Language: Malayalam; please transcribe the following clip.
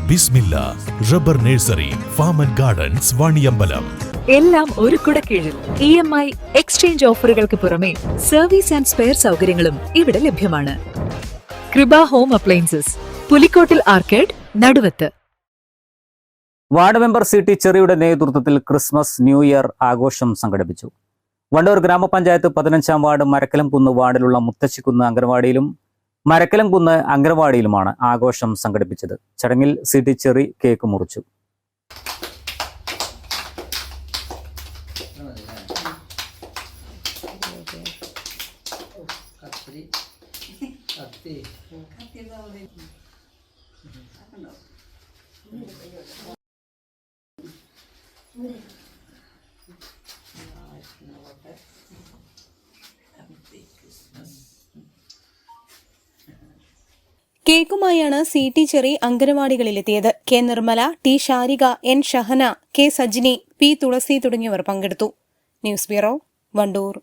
Bismillah rubber nursery farm and gardens Vaniyambalam. എല്ലാം ഒരു കുടക്കീഴിൽ. EMI എക്സ്ചേഞ്ച് ഓഫറുകൾക്ക് പുറമെ സർവീസ് ആൻഡ് സ്പെയർ സൗകര്യങ്ങളും ഇവിടെ ലഭ്യമാണ്. കൃപ ഹോം അപ്ലയൻസസ്, പുലിക്കോട്ടിൽ ആർക്കേഡ്, നടുവത്ത്. വാർഡ് മെമ്പർ CT ചെറിയുടെ നേതൃത്വത്തിൽ ക്രിസ്മസ് ന്യൂ ഇയർ ആഘോഷം സംഘടിപ്പിച്ചു. വണ്ടൂർ ഗ്രാമപഞ്ചായത്ത് 15-ാം വാർഡ് മരക്കലംകുന്ന് വാർഡിലുള്ള മുത്തശ്ശിക്കുന്ന് അംഗൻവാടിയിലും മരക്കലംകുന്ന് അംഗൻവാടിയിലുമാണ് ആഘോഷം സംഘടിപ്പിച്ചത്. ചടങ്ങിൽ CT ചെറി കേക്ക് മുറിച്ചു. കേക്കുമായാണ് CT ചെറി അംഗനവാടികളിലെത്തിയത്. K Nirmala, T Sharika, N Shahana, K Sajini, P Thulasi തുടങ്ങിയവർ പങ്കെടുത്തു. News bureau, Wandoor.